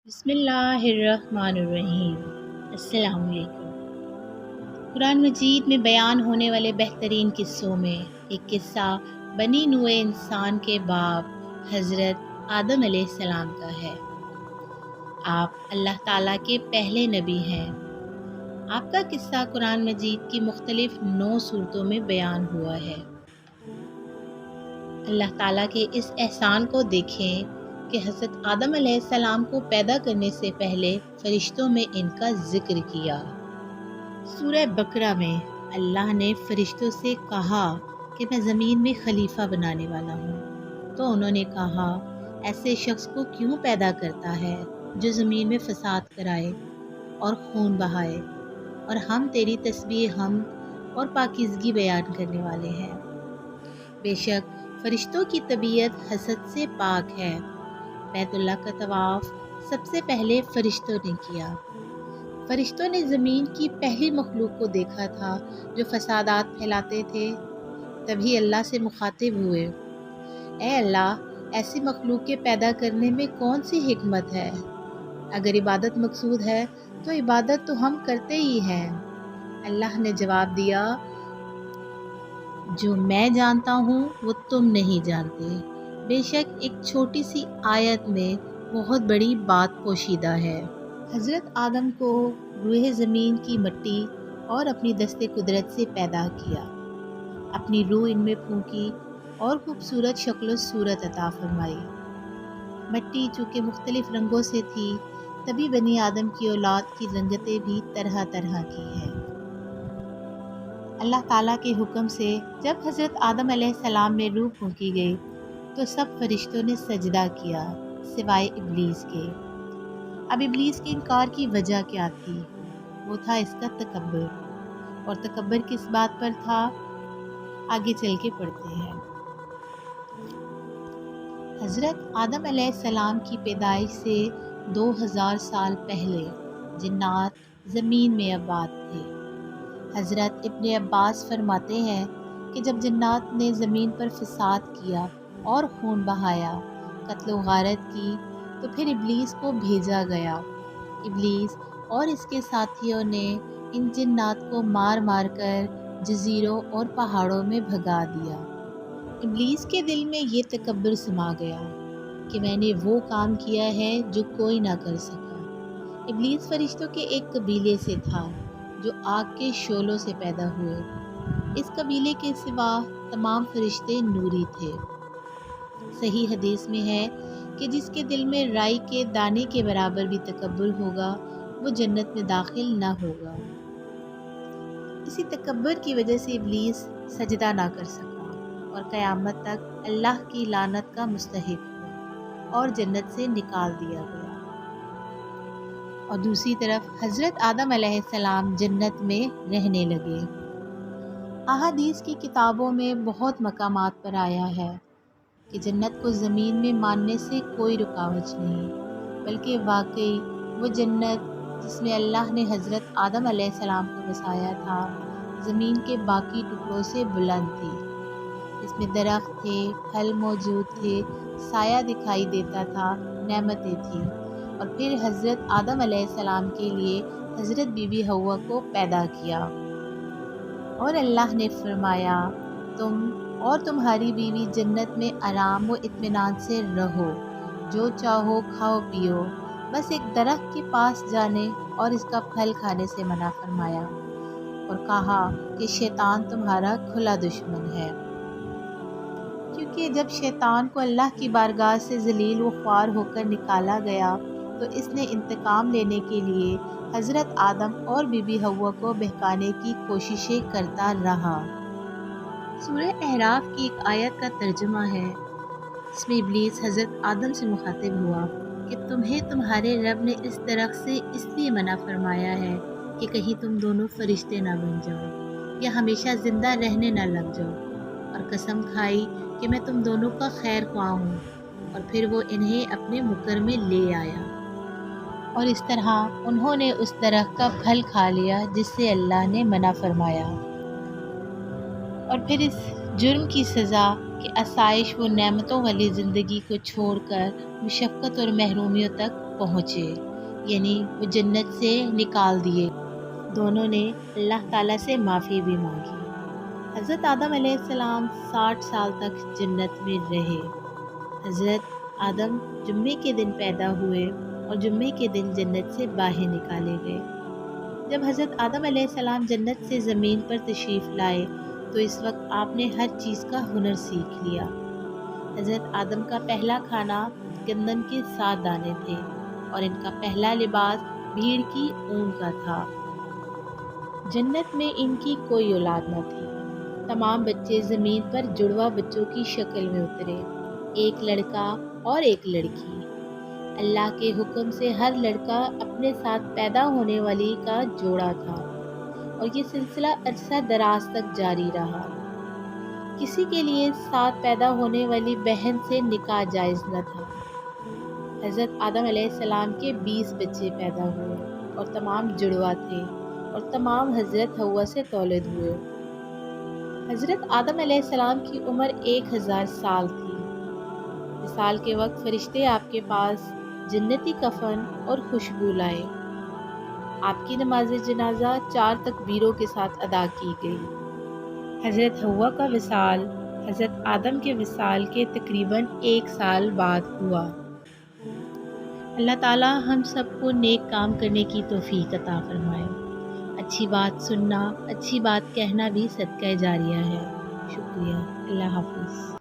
بسم اللہ الرحمن الرحیم۔ السلام علیکم۔ قرآن مجید میں بیان ہونے والے بہترین قصوں میں ایک قصہ بنی نوع انسان کے باپ حضرت آدم علیہ السلام کا ہے۔ آپ اللہ تعالیٰ کے پہلے نبی ہیں۔ آپ کا قصہ قرآن مجید کی مختلف 9 صورتوں میں بیان ہوا ہے۔ اللہ تعالیٰ کے اس احسان کو دیکھیں کہ حضرت آدم علیہ السلام کو پیدا کرنے سے پہلے فرشتوں میں ان کا ذکر کیا۔ سورہ بقرہ میں اللہ نے فرشتوں سے کہا کہ میں زمین میں خلیفہ بنانے والا ہوں، تو انہوں نے کہا ایسے شخص کو کیوں پیدا کرتا ہے جو زمین میں فساد کرائے اور خون بہائے، اور ہم تیری تسبیح حمد اور پاکیزگی بیان کرنے والے ہیں۔ بے شک فرشتوں کی طبیعت حسد سے پاک ہے۔ بیت اللہ کا طواف سب سے پہلے فرشتوں نے کیا۔ فرشتوں نے زمین کی پہلی مخلوق کو دیکھا تھا جو فسادات پھیلاتے تھے۔ تبھی اللہ سے مخاطب ہوئے، اے اللہ، ایسی مخلوق کے پیدا کرنے میں کون سی حکمت ہے؟ اگر عبادت مقصود ہے تو عبادت تو ہم کرتے ہی ہیں۔ اللہ نے جواب دیا، جو میں جانتا ہوں وہ تم نہیں جانتے۔ بے شک ایک چھوٹی سی آیت میں بہت بڑی بات پوشیدہ ہے۔ حضرت آدم کو روئے زمین کی مٹی اور اپنی دست قدرت سے پیدا کیا، اپنی روح ان میں پھونکی اور خوبصورت شکل و صورت عطا فرمائی۔ مٹی چونکہ مختلف رنگوں سے تھی، تبھی بنی آدم کی اولاد کی رنگتیں بھی طرح طرح کی ہیں۔ اللہ تعالیٰ کے حکم سے جب حضرت آدم علیہ السلام میں روح پھونکی گئی تو سب فرشتوں نے سجدہ کیا سوائے ابلیس کے۔ اب ابلیس کے انکار کی وجہ کیا تھی؟ وہ تھا اس کا تکبر۔ اور تکبر کس بات پر تھا؟ آگے چل کے پڑھتے ہیں۔ حضرت آدم علیہ السلام کی پیدائش سے 2000 سال پہلے جنات زمین میں آباد تھے۔ حضرت ابن عباس فرماتے ہیں کہ جب جنات نے زمین پر فساد کیا اور خون بہایا، قتل و غارت کی، تو پھر ابلیس کو بھیجا گیا۔ ابلیس اور اس کے ساتھیوں نے ان جنات کو مار مار کر جزیروں اور پہاڑوں میں بھگا دیا۔ ابلیس کے دل میں یہ تکبر سما گیا کہ میں نے وہ کام کیا ہے جو کوئی نہ کر سکا۔ ابلیس فرشتوں کے ایک قبیلے سے تھا جو آگ کے شعلوں سے پیدا ہوئے۔ اس قبیلے کے سوا تمام فرشتے نوری تھے۔ صحیح حدیث میں ہے کہ جس کے دل میں رائی کے دانے کے برابر بھی تکبر ہوگا وہ جنت میں داخل نہ ہوگا۔ اسی تکبر کی وجہ سے ابلیس سجدہ نہ کر سکا اور قیامت تک اللہ کی لعنت کا مستحق ہوا اور جنت سے نکال دیا گیا۔ اور دوسری طرف حضرت آدم علیہ السلام جنت میں رہنے لگے۔ احادیث کی کتابوں میں بہت مقامات پر آیا ہے کہ جنت کو زمین میں ماننے سے کوئی رکاوٹ نہیں، بلکہ واقعی وہ جنت جس میں اللہ نے حضرت آدم علیہ السلام کو بسایا تھا، زمین کے باقی ٹکڑوں سے بلند تھی۔ اس میں درخت تھے، پھل موجود تھے، سایہ دکھائی دیتا تھا، نعمتیں تھیں۔ اور پھر حضرت آدم علیہ السلام کے لیے حضرت بی بی حوا کو پیدا کیا۔ اور اللہ نے فرمایا، تم اور تمہاری بیوی جنت میں آرام و اطمینان سے رہو، جو چاہو کھاؤ پیو، بس ایک درخت کے پاس جانے اور اس کا پھل کھانے سے منع فرمایا، اور کہا کہ شیطان تمہارا کھلا دشمن ہے۔ کیونکہ جب شیطان کو اللہ کی بارگاہ سے ذلیل و خوار ہو کر نکالا گیا تو اس نے انتقام لینے کے لیے حضرت آدم اور بی بی حوا کو بہکانے کی کوششیں کرتا رہا۔ سورہ اعراف کی ایک آیت کا ترجمہ ہے، اس میں ابلیس حضرت آدم سے مخاطب ہوا کہ تمہیں تمہارے رب نے اس درخت سے اس لیے منع فرمایا ہے کہ کہیں تم دونوں فرشتے نہ بن جاؤ یا ہمیشہ زندہ رہنے نہ لگ جاؤ، اور قسم کھائی کہ میں تم دونوں کا خیر خواہ ہوں۔ اور پھر وہ انہیں اپنے مکر میں لے آیا، اور اس طرح انہوں نے اس درخت کا پھل کھا لیا جس سے اللہ نے منع فرمایا۔ اور پھر اس جرم کی سزا کہ آسائش و نعمتوں والی زندگی کو چھوڑ کر مشقت اور محرومیوں تک پہنچے، یعنی وہ جنت سے نکال دیے۔ دونوں نے اللہ تعالیٰ سے معافی بھی مانگی۔ حضرت آدم علیہ السلام 60 سال تک جنت میں رہے۔ حضرت آدم جمعے کے دن پیدا ہوئے اور جمعے کے دن جنت سے باہر نکالے گئے۔ جب حضرت آدم علیہ السلام جنت سے زمین پر تشریف لائے تو اس وقت آپ نے ہر چیز کا ہنر سیکھ لیا۔ حضرت آدم کا پہلا کھانا گندم کے 7 دانے تھے اور ان کا پہلا لباس بھیڑ کی اون کا تھا۔ جنت میں ان کی کوئی اولاد نہ تھی۔ تمام بچے زمین پر جڑواں بچوں کی شکل میں اترے، ایک لڑکا اور ایک لڑکی۔ اللہ کے حکم سے ہر لڑکا اپنے ساتھ پیدا ہونے والی کا جوڑا تھا اور یہ سلسلہ عرصہ دراز تک جاری رہا۔ کسی کے لیے ساتھ پیدا ہونے والی بہن سے نکاح جائز نہ تھا۔ حضرت آدم علیہ السلام کے 20 بچے پیدا ہوئے اور تمام جڑواں تھے اور تمام حضرت حوا سے تولد ہوئے۔ حضرت آدم علیہ السلام کی عمر 1000 سال تھی۔ وصال کے وقت فرشتے آپ کے پاس جنتی کفن اور خوشبو لائے۔ آپ کی نماز جنازہ 4 تکبیروں کے ساتھ ادا کی گئی۔ حضرت حوا کا وصال حضرت آدم کے وصال کے تقریباً 1 سال بعد ہوا۔ اللہ تعالیٰ ہم سب کو نیک کام کرنے کی توفیق عطا فرمائے۔ اچھی بات سننا، اچھی بات کہنا بھی صدقہ جاریہ ہے۔ شکریہ۔ اللہ حافظ۔